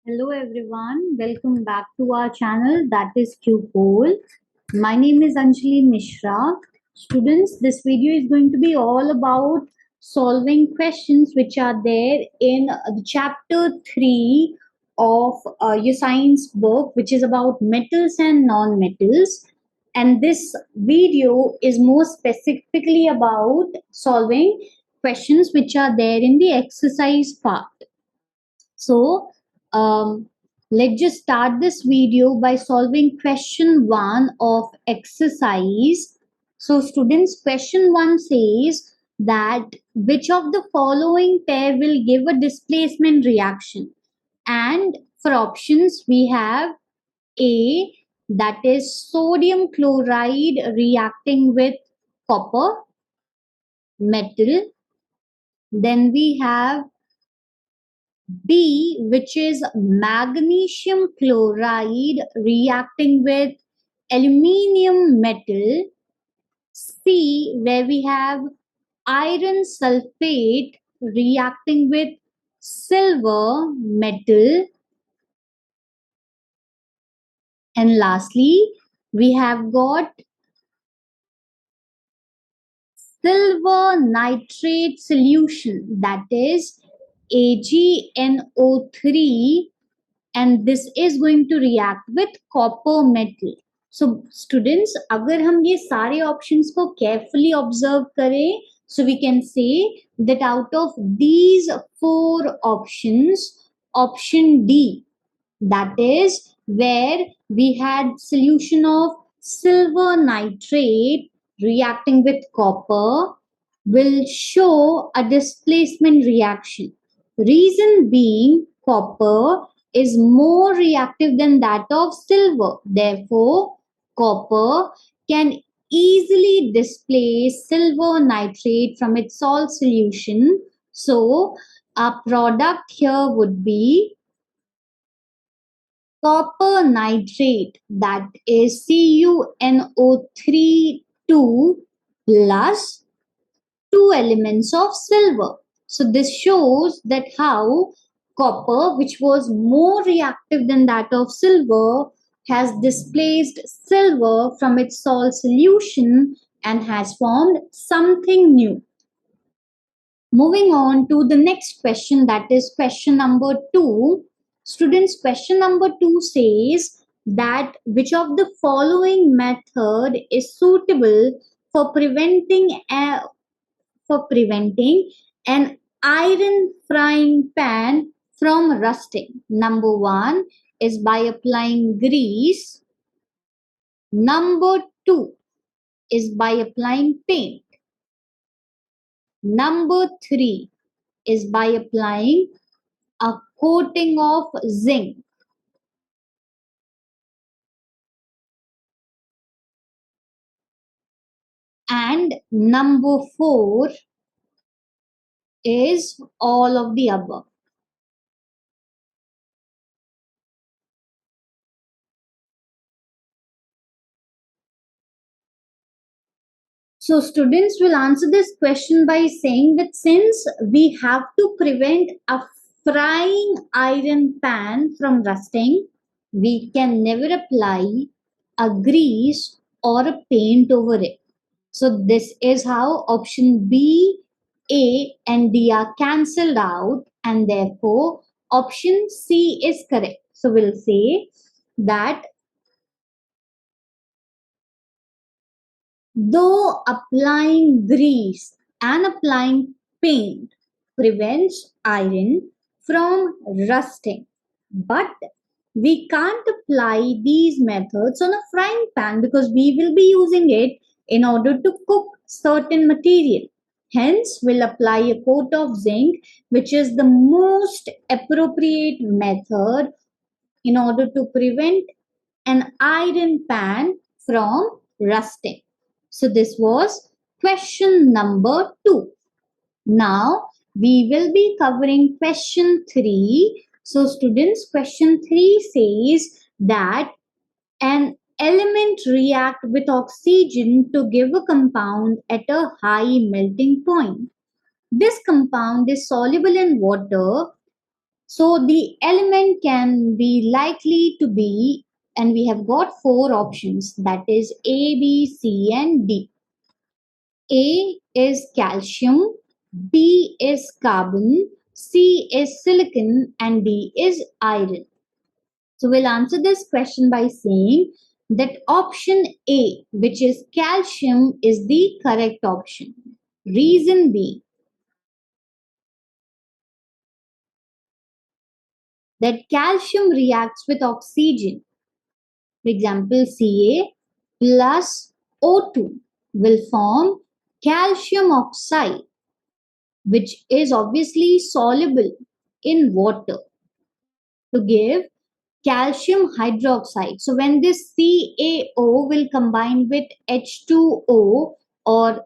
Hello everyone, welcome back to our channel that is QPOL. My name is Anjali Mishra. Students, this video is going to be all about solving questions which are there in the chapter 3 of your science book, which is about metals and non-metals. And this video is more specifically about solving questions which are there in the exercise part. So, let's just start this video by solving question 1 of exercise. So, students, question 1 says that which of the following pair will give a displacement reaction? And for options, we have A, that is sodium chloride reacting with copper metal. Then we have B, which is magnesium chloride reacting with aluminium metal. C, where we have iron sulfate reacting with silver metal. And lastly, we have got silver nitrate solution, that is AgNO3, and this is going to react with copper metal. So students, अगर हम ये सारे options को carefully observe करें, so we can say that out of these 4 options, option D, that is where we had solution of silver nitrate reacting with copper, will show a displacement reaction. Reason being, copper is more reactive than that of silver. Therefore, copper can easily displace silver nitrate from its salt solution. So, our product here would be copper nitrate, that is CuNO3 2 plus 2 elements of silver. So this shows that how copper, which was more reactive than that of silver, has displaced silver from its salt solution and has formed something new. Moving on to the next question, that is question number 2. Students, question number 2 says that which of the following method is suitable for preventing an iron frying pan from rusting? Number 1 is by applying grease. Number 2 is by applying paint. Number 3 is by applying a coating of zinc. And number 4 is all of the above. So students will answer this question by saying that since we have to prevent a frying iron pan from rusting, we can never apply a grease or a paint over it. So this is how option B, A and D are cancelled out, and therefore option C is correct. So we'll say that though applying grease and applying paint prevents iron from rusting, but we can't apply these methods on a frying pan because we will be using it in order to cook certain material. Hence, we'll apply a coat of zinc, which is the most appropriate method in order to prevent an iron pan from rusting. So this was question number 2. Now we will be covering question 3. So students, question 3 says that an element react with oxygen to give a compound at a high melting point. This compound is soluble in water. So the element can be likely to be, and we have got four options, that is A, B, C, and D. A is calcium, B is carbon, C is silicon, and D is iron. So we'll answer this question by saying that option A, which is calcium, is the correct option. Reason being that calcium reacts with oxygen. For example, Ca plus O2 will form calcium oxide, which is obviously soluble in water, to give calcium hydroxide. So when this CaO will combine with H2O, or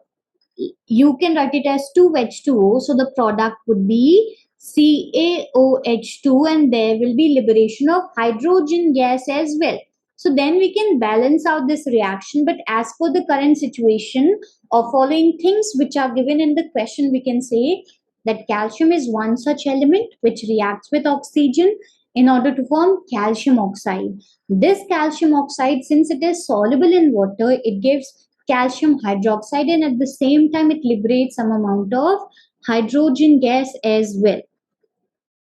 you can write it as 2H2O, so the product would be CaOH2, and there will be liberation of hydrogen gas as well. So then we can balance out this reaction. But as for the current situation of following things which are given in the question, we can say that calcium is one such element which reacts with oxygen in order to form calcium oxide. This calcium oxide, since it is soluble in water, it gives calcium hydroxide, and at the same time it liberates some amount of hydrogen gas as well.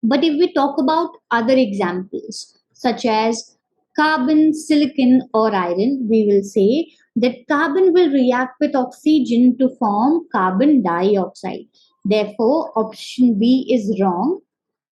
But if we talk about other examples such as carbon, silicon, or iron, we will say that carbon will react with oxygen to form carbon dioxide. Therefore, option B is wrong.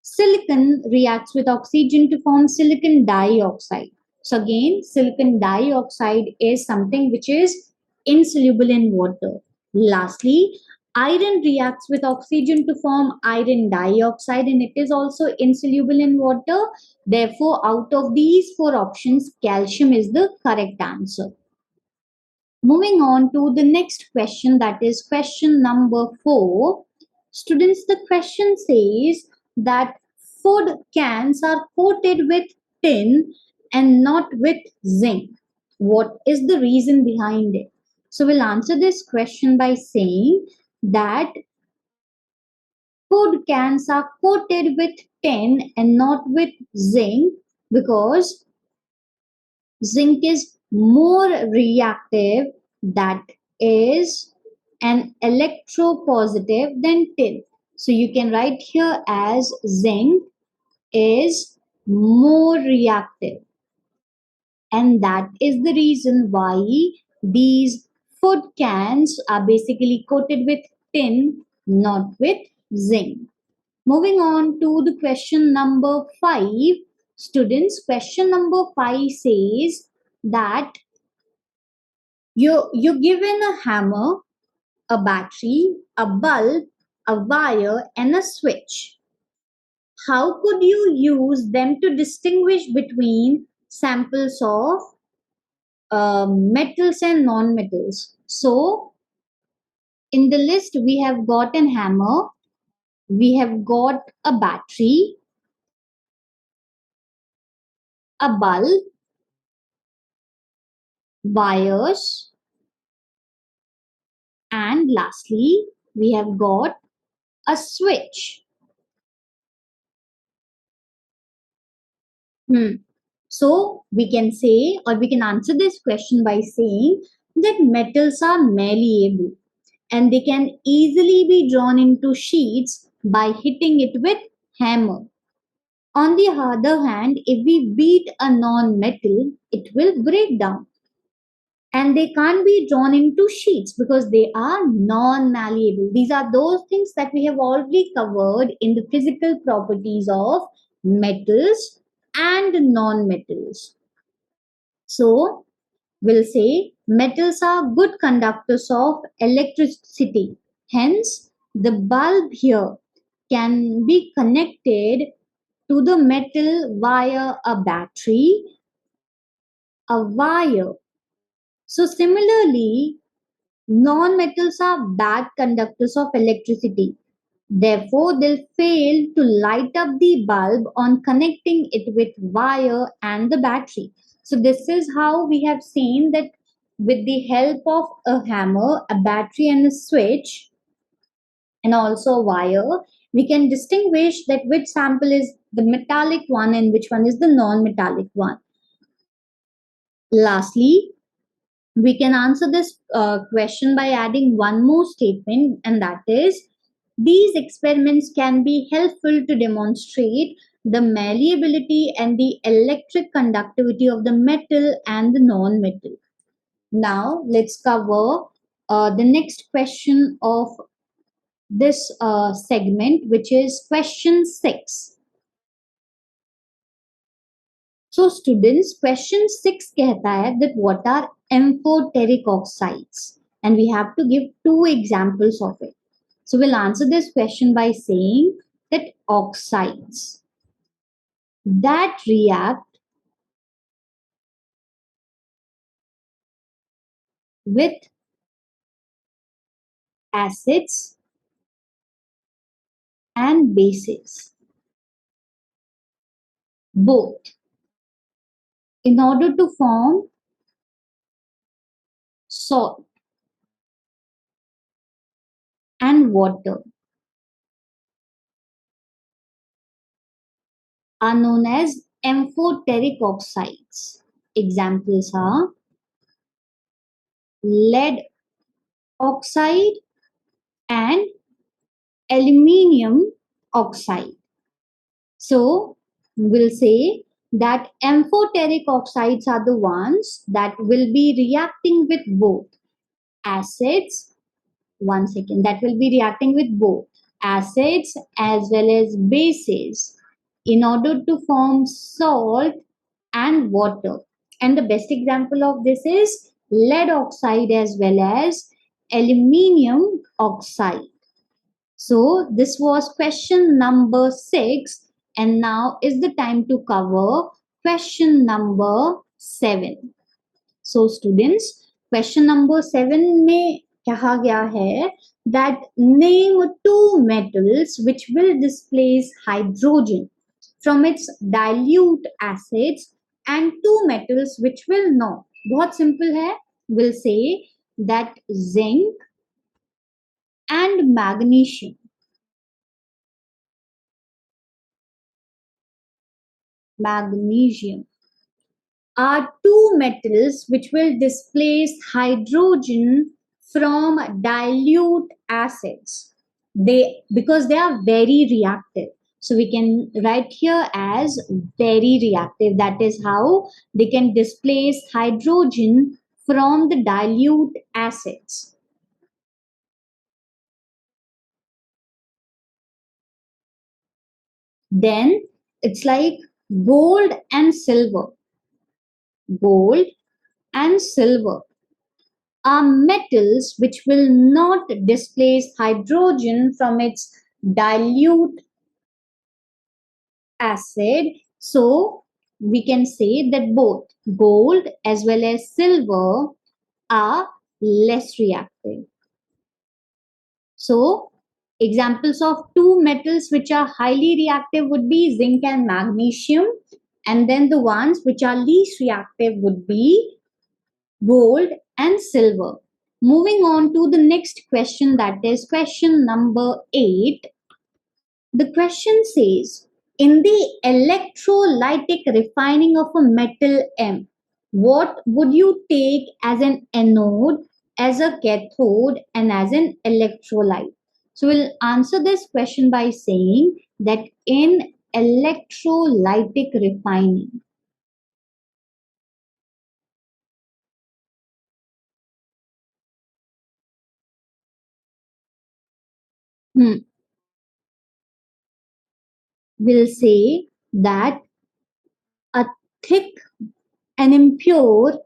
Silicon reacts with oxygen to form silicon dioxide. So again, silicon dioxide is something which is insoluble in water. Lastly, iron reacts with oxygen to form iron dioxide, and it is also insoluble in water. Therefore, out of these four options, calcium is the correct answer. Moving on to the next question, that is question number 4. Students, the question says that food cans are coated with tin and not with zinc. What is the reason behind it? So we'll answer this question by saying that food cans are coated with tin and not with zinc because zinc is more reactive, that is an electropositive than tin. So you can write here as zinc is more reactive, and that is the reason why these food cans are basically coated with tin, not with zinc. Moving on to the question number 5. Students, question number 5 says that you're given a hammer, a battery, a bulb, a wire, and a switch. How could you use them to distinguish between samples of metals and non-metals? So, in the list, we have got an hammer, we have got a battery, a bulb, wires, and lastly, we have got a switch. So we can say, or we can answer this question by saying that metals are malleable and they can easily be drawn into sheets by hitting it with hammer. On the other hand, if we beat a non-metal, it will break down. And they can't be drawn into sheets because they are non-malleable. These are those things that we have already covered in the physical properties of metals and non-metals. So, we'll say metals are good conductors of electricity. Hence, the bulb here can be connected to the metal via a battery, a wire. So, similarly, non-metals are bad conductors of electricity. Therefore, they'll fail to light up the bulb on connecting it with wire and the battery. So this is how we have seen that with the help of a hammer, a battery and a switch, and also a wire, we can distinguish that which sample is the metallic one and which one is the non-metallic one. Lastly, we can answer this question by adding one more statement, and that is these experiments can be helpful to demonstrate the malleability and the electric conductivity of the metal and the non-metal. Now let's cover the next question of this segment, which is question 6. So students, question 6 कहता है that what are amphoteric oxides, and we have to give two examples of it. So we'll answer this question by saying that oxides that react with acids and bases both in order to form salt and water are known as amphoteric oxides. Examples are lead oxide and aluminium oxide. So we'll say that amphoteric oxides are the ones that will be reacting with both acids, one second, that will be reacting with both acids as well as bases in order to form salt and water. And the best example of this is lead oxide as well as aluminium oxide. So this was question number 6, and now is the time to cover question number 7. So students, question number 7 में कहा गया है that name two metals which will displace hydrogen from its dilute acids and two metals which will not. बहुत simple है. We'll say that zinc and magnesium. Magnesium are two metals which will displace hydrogen from dilute acids. Because they are very reactive. So we can write here as very reactive. That is how they can displace hydrogen from the dilute acids. Then it's like gold and silver. Gold and silver are metals which will not displace hydrogen from its dilute acid. So we can say that both gold as well as silver are less reactive. So examples of two metals which are highly reactive would be zinc and magnesium, and then the ones which are least reactive would be gold and silver. Moving on to the next question, that is question number 8. The question says, in the electrolytic refining of a metal M, what would you take as an anode, as a cathode, and as an electrolyte? So we'll answer this question by saying that in electrolytic refining, we'll say that a thick and impure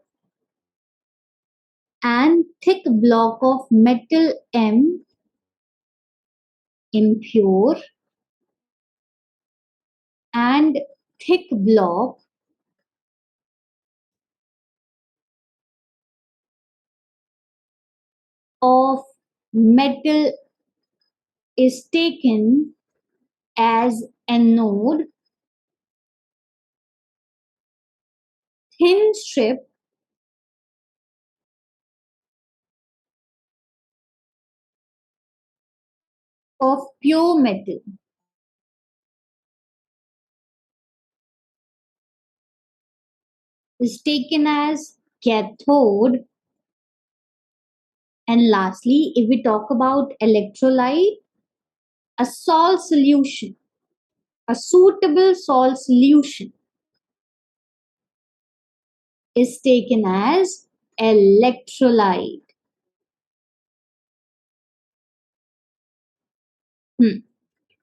and thick block of metal M, impure and thick block of metal is taken as anode. Thin strip of pure metal is taken as cathode. And lastly, if we talk about electrolyte, a salt solution, a suitable salt solution is taken as electrolyte.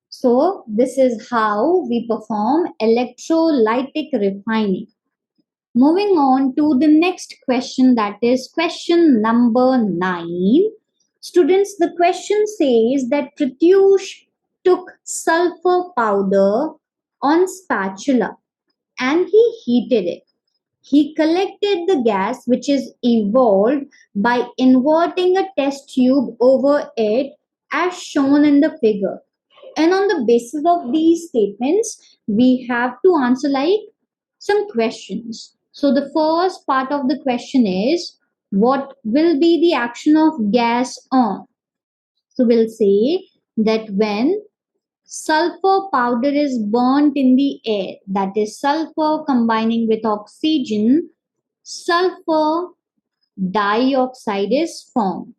So this is how we perform electrolytic refining. Moving on to the next question, that is question number 9. Students, the question says that Pratyush took sulfur powder on spatula and he heated it. He collected the gas which is evolved by inverting a test tube over it as shown in the figure. And on the basis of these statements, we have to answer like some questions. So the first part of the question is, what will be the action of gas on? So we'll say that when sulfur powder is burnt in the air, that is sulfur combining with oxygen, sulfur dioxide is formed.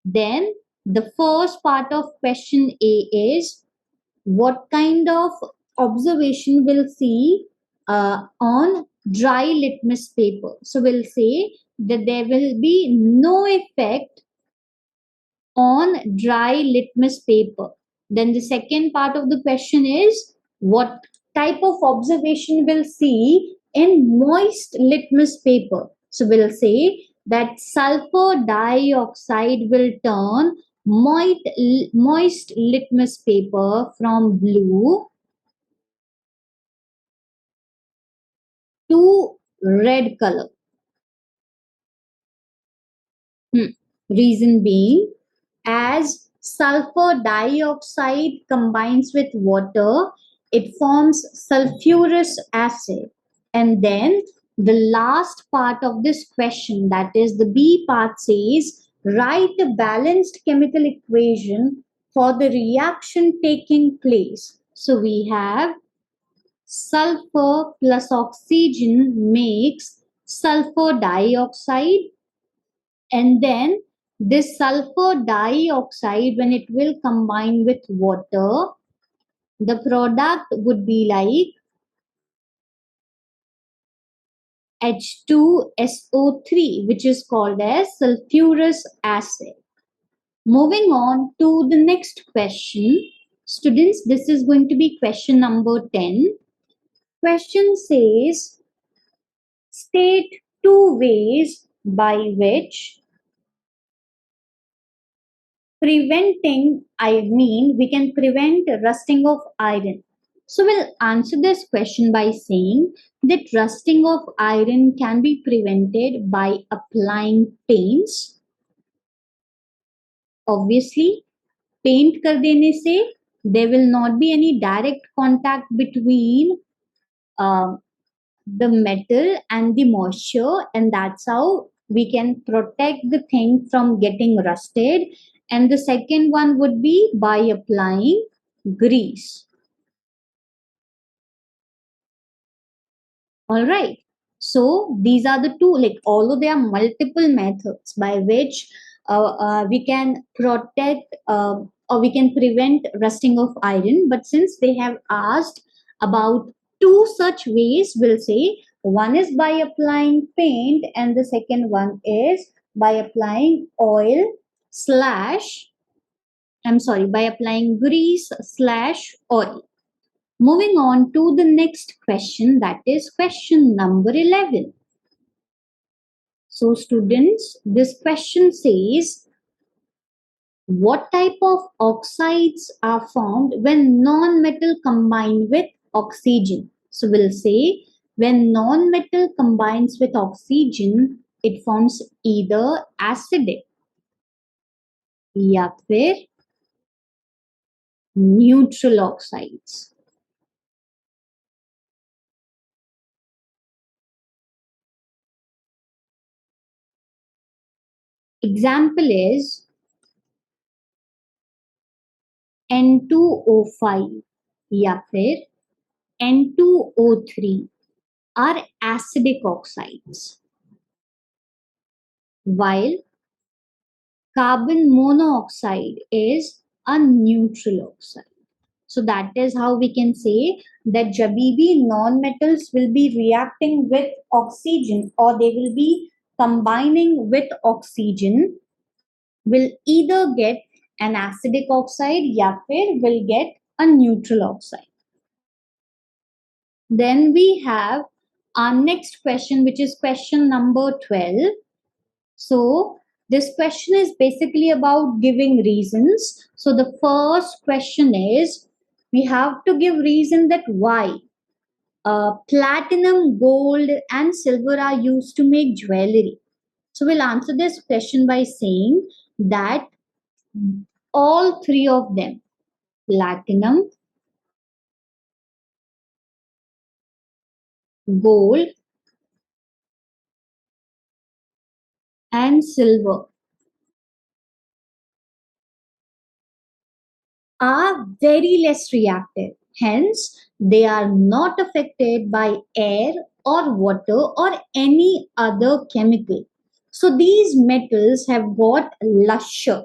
Then the first part of question A is, what kind of observation we'll see on dry litmus paper? So we'll say that there will be no effect on dry litmus paper. Then the second part of the question is, what type of observation we'll see in moist litmus paper? So we'll say that sulfur dioxide will turn moist litmus paper from blue to red color. Reason being, as sulfur dioxide combines with water, it forms sulfurous acid. And then the last part of this question, that is the B part, says write a balanced chemical equation for the reaction taking place. So we have sulfur plus oxygen makes sulfur dioxide, and then this sulfur dioxide, when it will combine with water, the product would be like H2SO3, which is called as sulfurous acid. Moving on to the next question. Students, this is going to be question number 10. Question says, state two ways by which we can prevent rusting of iron. So we'll answer this question by saying that rusting of iron can be prevented by applying paints. Obviously, paint kar dene se there will not be any direct contact between uh, the metal and the moisture, and that's how we can protect the thing from getting rusted. And the second one would be by applying grease. All right, so these are the two, like although there are multiple methods by which we can protect or we can prevent rusting of iron, but since they have asked about two such ways, we'll say one is by applying paint and the second one is by applying oil slash, I'm sorry, by applying grease slash oil. Moving on to the next question, that is question number 11. So students, this question says, what type of oxides are formed when non-metal combine with oxygen? So we'll say when non-metal combines with oxygen, it forms either acidic या फिर neutral oxides. Example is N2O5 या फिर N2O3 are acidic oxides, while carbon monoxide is a neutral oxide. So that is how we can say that Jabibi non-metals will be reacting with oxygen, or they will be combining with oxygen, will either get an acidic oxide या फिर will get a neutral oxide. Then we have our next question, which is question number 12. So this question is basically about giving reasons. So the first question is, we have to give reason that why platinum, gold, and silver are used to make jewelry. So we'll answer this question by saying that all three of them, platinum, gold, and silver, are very less reactive. Hence, they are not affected by air or water or any other chemical. So these metals have got lustre,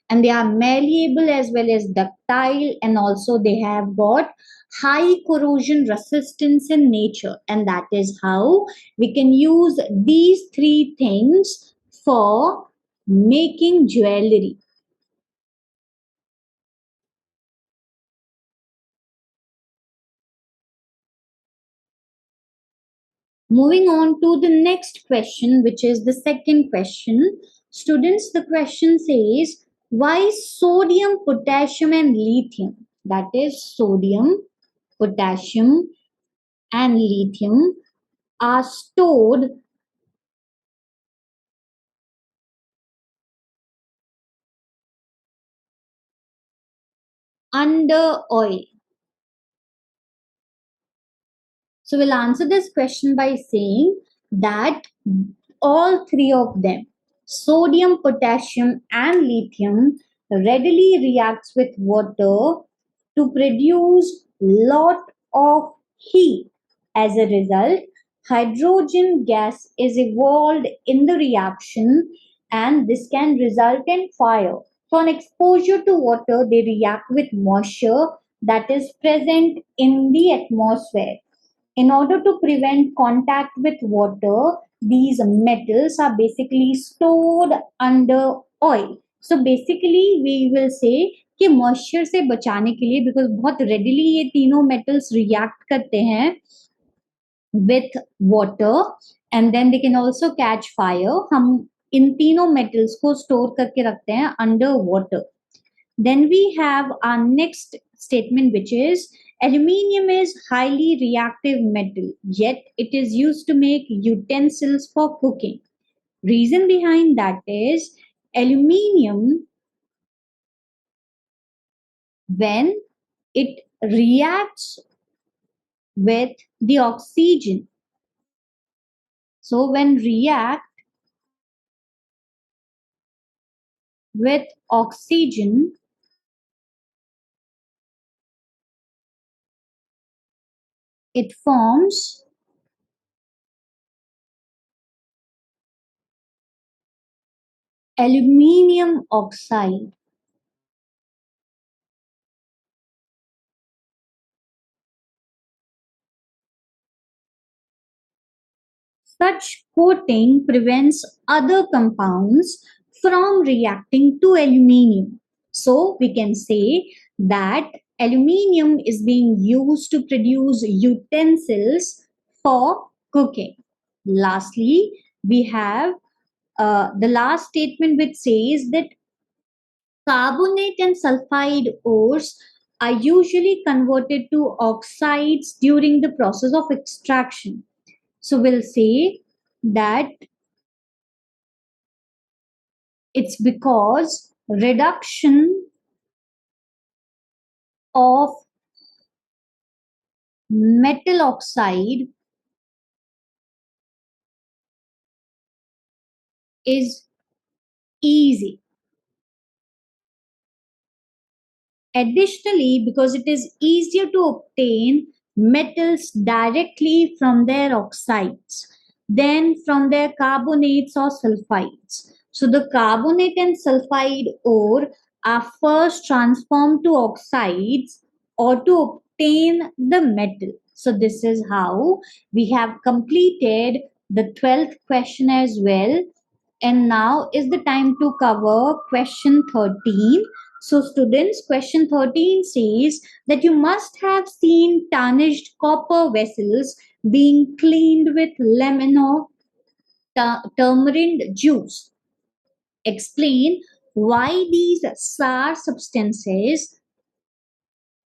and they are malleable as well as ductile, and also they have got high corrosion resistance in nature, and that is how we can use these three things for making jewelry. Moving on to the next question, which is the second question. Students, the question says, why sodium, potassium, and lithium? That is, sodium, potassium, and lithium are stored under oil. So we'll answer this question by saying that all three of them, sodium, potassium, and lithium, readily reacts with water to produce lot of heat. As a result, hydrogen gas is evolved in the reaction, and this can result in fire. So on exposure to water, they react with moisture that is present in the atmosphere. In order to prevent contact with water, these metals are basically stored under oil. So basically we will say कि moisture से बचाने के लिए, because बहुत readily ये तीनों metals react करते हैं with water and then they can also catch fire, हम इन तीनों metals को store करके रखते हैं under water. Then we have our next statement, which is aluminium is highly reactive metal, yet it is used to make utensils for cooking. Reason behind that is aluminium, when it reacts with the oxygen. So when react with oxygen, it forms aluminium oxide. Such coating prevents other compounds from reacting to aluminium. So we can say that aluminium is being used to produce utensils for cooking. Lastly, we have the last statement, which says that carbonate and sulphide ores are usually converted to oxides during the process of extraction. So we'll say that it's because reduction of metal oxide is easy, Additionally, because it is easier to obtain metals directly from their oxides than from their carbonates or sulfides. So the carbonate and sulfide ore are first transformed to oxides or to obtain the metal. So this is how we have completed the 12th question as well. And now is the time to cover question 13. So students, question 13 says that you must have seen tarnished copper vessels being cleaned with lemon or tamarind juice. Explain why these sour substances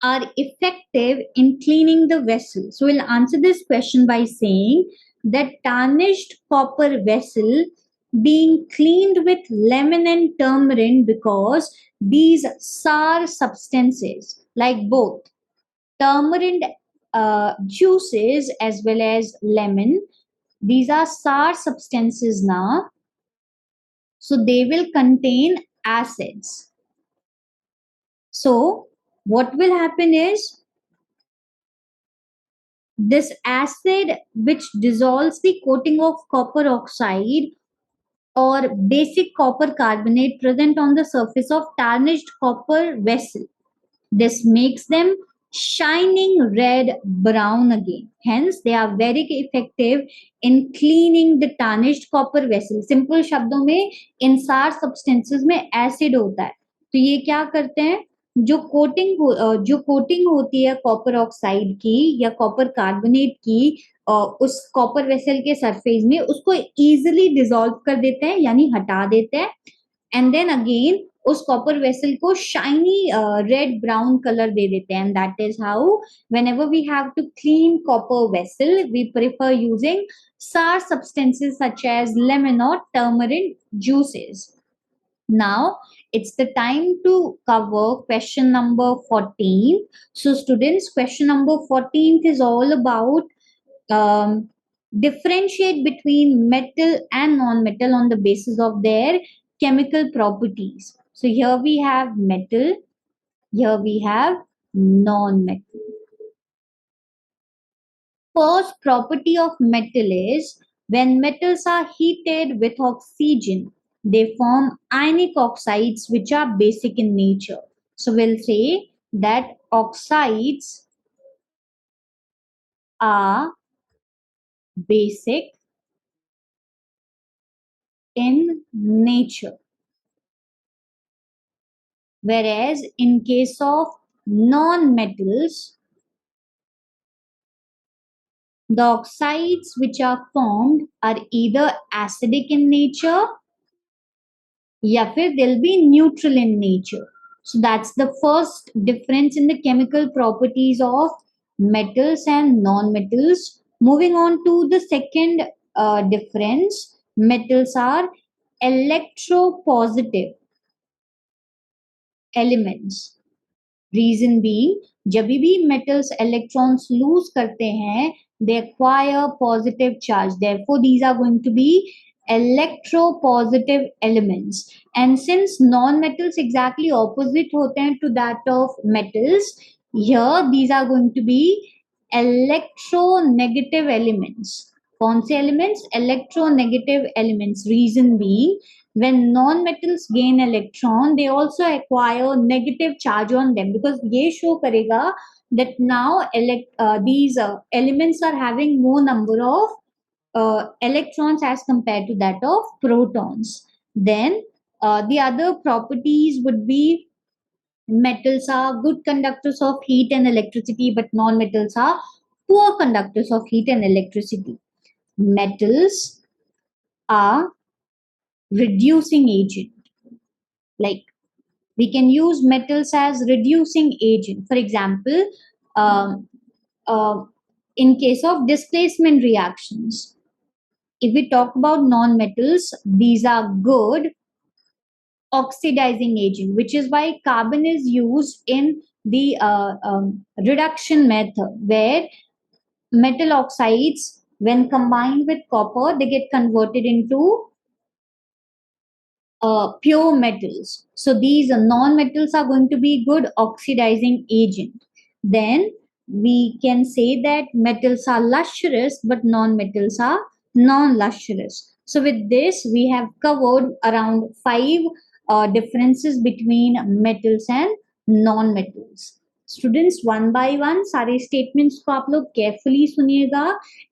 are effective in cleaning the vessel. So we'll answer this question by saying that tarnished copper vessel being cleaned with lemon and tamarind because these sour substances, like both tamarind juices as well as lemon, these are sour substances now, so they will contain acids. So what will happen is this acid, which dissolves the coating of copper oxide or basic copper carbonate present on the surface of tarnished copper vessel. This makes them shining red brown again. Hence, they are very effective in cleaning the tarnished copper vessel. Simple शब्दों में इन सार substances में acid होता है. तो ये क्या करते हैं, जो कोटिंग होती है कॉपर ऑक्साइड की या कॉपर कार्बोनेट की उस कॉपर वेसल के सरफेस में, उसको इजीली डिसॉल्व कर देते हैं यानी हटा देते हैं. एंड देन अगेन उस कॉपर वेसल को शाइनी रेड ब्राउन कलर दे देते हैं. And that is how whenever we have to clean copper vessel, we prefer using sour substances such as lemon or tamarind juices. Now it's the time to cover question number 14. So students, question number 14 is all about differentiate between metal and non-metal on the basis of their chemical properties. So here we have metal, here we have non-metal. First property of metal is when metals are heated with oxygen, they form ionic oxides which are basic in nature. So we'll say that oxides are basic in nature. Whereas in case of non-metals, the oxides which are formed are either acidic in nature या फिर they'll be neutral in nature. So that's the first difference in the chemical properties of metals and non-metals. Moving on to the second difference, metals are electropositive elements. Reason being जब भी metals electrons lose करते हैं they acquire positive charge, therefore these are going to be electropositive elements. And since non-metals exactly opposite होते हैं to that of metals, here these are going to be electronegative elements. कौन से elements? Electronegative elements. Reason being, when non-metals gain electron, they also acquire negative charge on them, because ये show करेगा that now these elements are having more number of electrons as compared to that of protons. Then the other properties would be metals are good conductors of heat and electricity, but non-metals are poor conductors of heat and electricity. Metals are reducing agent. Like we can use metals as reducing agent. For example, um, in case of displacement reactions, if we talk about non-metals, these are good oxidizing agent, which is why carbon is used in the reduction method, where metal oxides, when combined with copper, they get converted into pure metals. So these non-metals are going to be good oxidizing agent. Then we can say that metals are lustrous, but non-metals are non-lustrous. So with this, we have covered around five differences between metals and non-metals. Students one by one सारे statements को आप लोग carefully सुनिएगा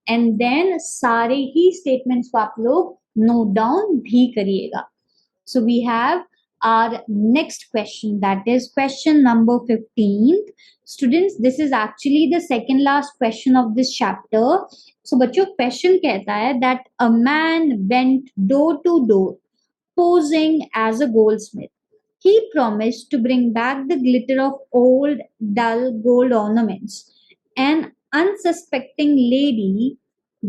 and then सारे ही statements को आप लोग note down भी करिएगा. So we have our next question, that is question number 15. Students, this is actually the second last question of this chapter. So बच्चों question कहता है that a man went door to door posing as a goldsmith. He promised to bring back the glitter of old dull gold ornaments. An unsuspecting lady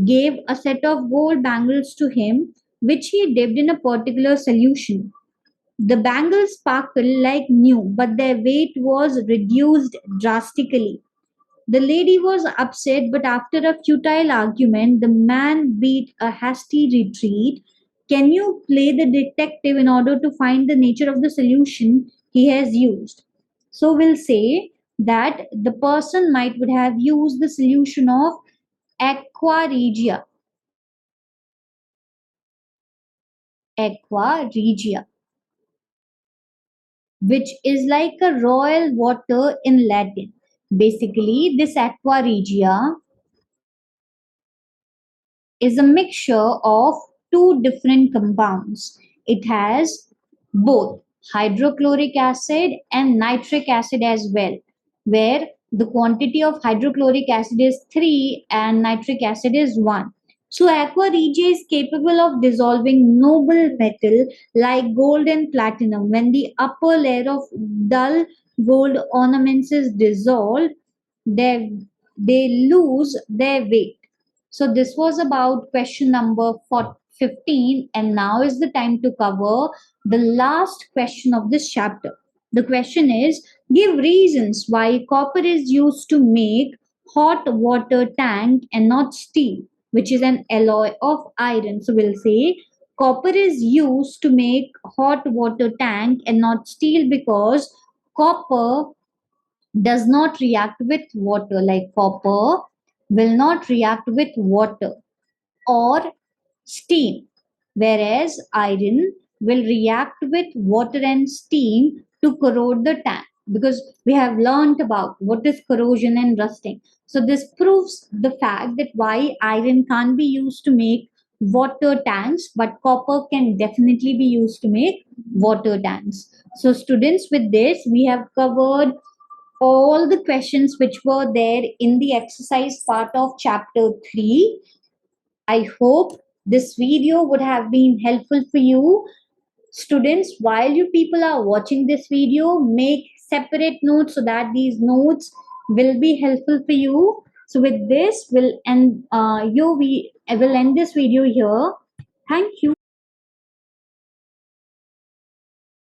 gave a set of gold bangles to him, which he dipped in a particular solution. The bangles sparkled like new, but their weight was reduced drastically. The lady was upset, but after a futile argument, the man beat a hasty retreat. Can you play the detective in order to find the nature of the solution he has used? So we'll say that the person might would have used the solution of aqua regia. Aqua regia, which is like a royal water in Latin. Basically, this aqua regia is a mixture of two different compounds. It has both hydrochloric acid and nitric acid as well, where the quantity of hydrochloric acid is 3 and nitric acid is 1. So aqua regia is capable of dissolving noble metal like gold and platinum. When the upper layer of dull gold ornaments is dissolved, they, they lose their weight. So this was about question number 15, and now is the time to cover the last question of this chapter. The question is, give reasons why copper is used to make hot water tank and not steel, which is an alloy of iron. So we'll say copper is used to make hot water tank and not steel because copper does not react with water. Like copper will not react with water or steam, whereas iron will react with water and steam to corrode the tank, because we have learnt about what is corrosion and rusting. So this proves the fact that why iron can't be used to make water tanks, but copper can definitely be used to make water tanks. So students, with this we have covered all the questions which were there in the exercise part of chapter 3. I hope this video would have been helpful for you. Students, while you people are watching this video, make separate notes so that these notes will be helpful for you. So with this, we'll end, I will end this video here. Thank you.